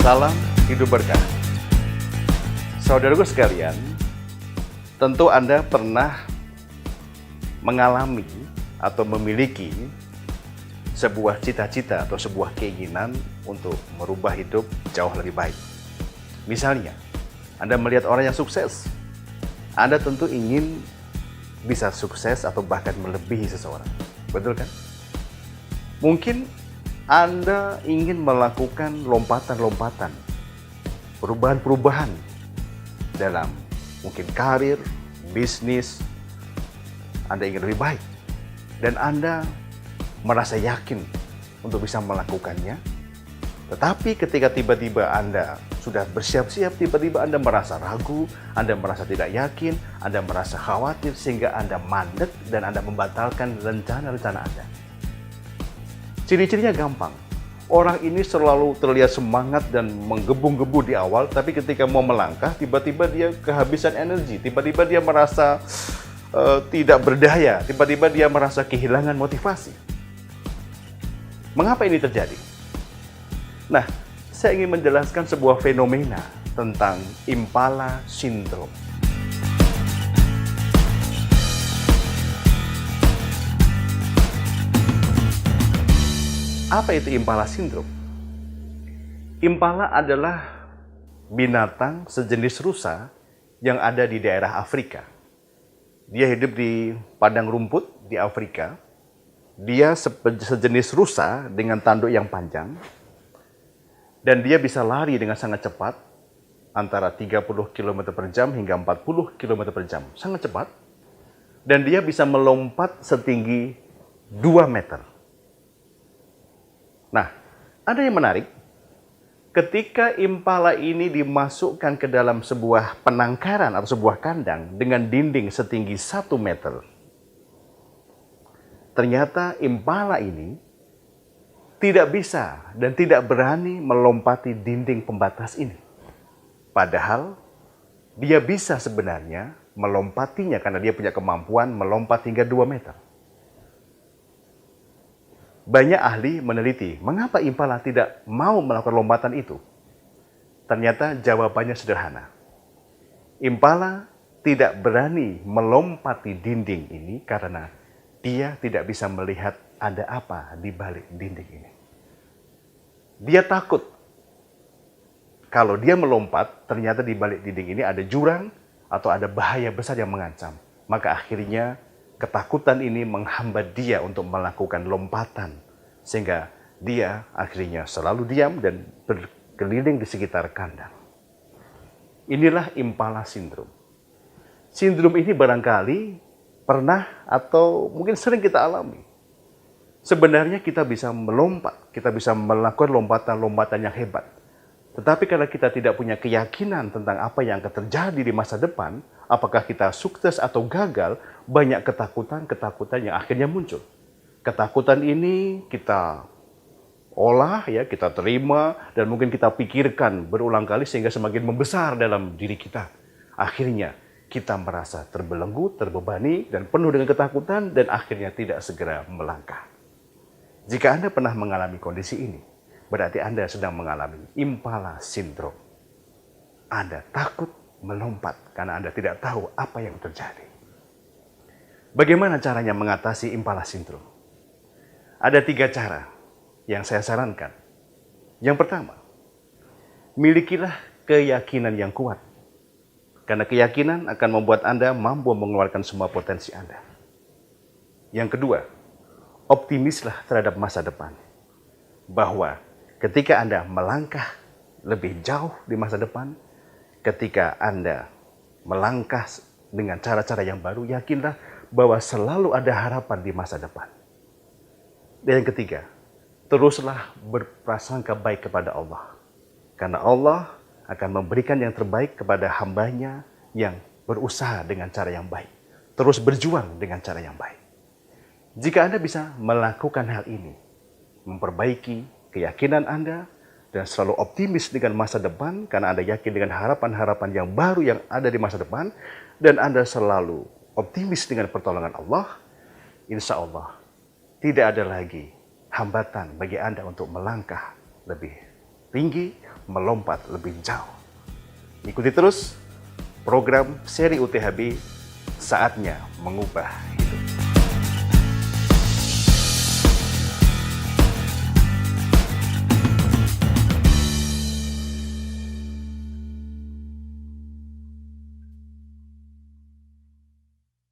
Salam hidup berkah. Saudaraku sekalian, tentu Anda pernah mengalami atau memiliki sebuah cita-cita atau sebuah keinginan untuk merubah hidup jauh lebih baik. Misalnya, Anda melihat orang yang sukses, Anda tentu ingin bisa sukses atau bahkan melebihi seseorang. Betul kan? Mungkin Anda ingin melakukan lompatan-lompatan, perubahan-perubahan dalam mungkin karir, bisnis. Anda ingin lebih baik dan Anda merasa yakin untuk bisa melakukannya. Tetapi ketika tiba-tiba Anda sudah bersiap-siap, tiba-tiba Anda merasa ragu, Anda merasa tidak yakin, Anda merasa khawatir sehingga Anda mandek dan Anda membatalkan rencana-rencana Anda. Ciri-cirinya gampang. Orang ini selalu terlihat semangat dan menggebu-gebu di awal, tapi ketika mau melangkah, tiba-tiba dia kehabisan energi, tiba-tiba dia merasa tidak berdaya, tiba-tiba dia merasa kehilangan motivasi. Mengapa ini terjadi? Nah, saya ingin menjelaskan sebuah fenomena tentang Impala Syndrome. Apa itu Impala Syndrome? Impala adalah binatang sejenis rusa yang ada di daerah Afrika. Dia hidup di padang rumput di Afrika. Dia sejenis rusa dengan tanduk yang panjang. Dan dia bisa lari dengan sangat cepat, antara 30 km per jam hingga 40 km per jam. Sangat cepat. Dan dia bisa melompat setinggi 2 meter. Nah, ada yang menarik. Ketika impala ini dimasukkan ke dalam sebuah penangkaran atau sebuah kandang dengan dinding setinggi 1 meter, ternyata impala ini tidak bisa dan tidak berani melompati dinding pembatas ini. Padahal dia bisa sebenarnya melompatinya karena dia punya kemampuan melompat hingga 2 meter. Banyak ahli meneliti mengapa impala tidak mau melakukan lompatan itu. Ternyata jawabannya sederhana. Impala tidak berani melompati dinding ini karena dia tidak bisa melihat ada apa di balik dinding ini. Dia takut kalau dia melompat, ternyata di balik dinding ini ada jurang atau ada bahaya besar yang mengancam. Maka akhirnya ketakutan ini menghambat dia untuk melakukan lompatan. Sehingga dia akhirnya selalu diam dan berkeliling di sekitar kandang. Inilah Impala Syndrome. Sindrom ini barangkali pernah atau mungkin sering kita alami. Sebenarnya kita bisa melompat, kita bisa melakukan lompatan-lompatan yang hebat. Tetapi kalau kita tidak punya keyakinan tentang apa yang akan terjadi di masa depan, apakah kita sukses atau gagal, banyak ketakutan-ketakutan yang akhirnya muncul. Ketakutan ini kita olah, ya, kita terima, dan mungkin kita pikirkan berulang kali sehingga semakin membesar dalam diri kita. Akhirnya kita merasa terbelenggu, terbebani, dan penuh dengan ketakutan, dan akhirnya tidak segera melangkah. Jika Anda pernah mengalami kondisi ini, berarti Anda sedang mengalami Impala Syndrome. Anda takut melompat karena Anda tidak tahu apa yang terjadi. Bagaimana caranya mengatasi Impala Syndrome? Ada 3 cara yang saya sarankan. Yang pertama, milikilah keyakinan yang kuat. Karena keyakinan akan membuat Anda mampu mengeluarkan semua potensi Anda. Yang kedua, optimislah terhadap masa depan. Bahwa ketika Anda melangkah lebih jauh di masa depan, ketika Anda melangkah dengan cara-cara yang baru, yakinlah bahwa selalu ada harapan di masa depan. Dan yang ketiga, teruslah berprasangka baik kepada Allah. Karena Allah akan memberikan yang terbaik kepada hambanya yang berusaha dengan cara yang baik. Terus berjuang dengan cara yang baik. Jika Anda bisa melakukan hal ini, memperbaiki keyakinan Anda, dan selalu optimis dengan masa depan, karena Anda yakin dengan harapan-harapan yang baru yang ada di masa depan, dan Anda selalu optimis dengan pertolongan Allah, insya Allah, tidak ada lagi hambatan bagi Anda untuk melangkah lebih tinggi, melompat lebih jauh. Ikuti terus program seri UTHB, saatnya mengubah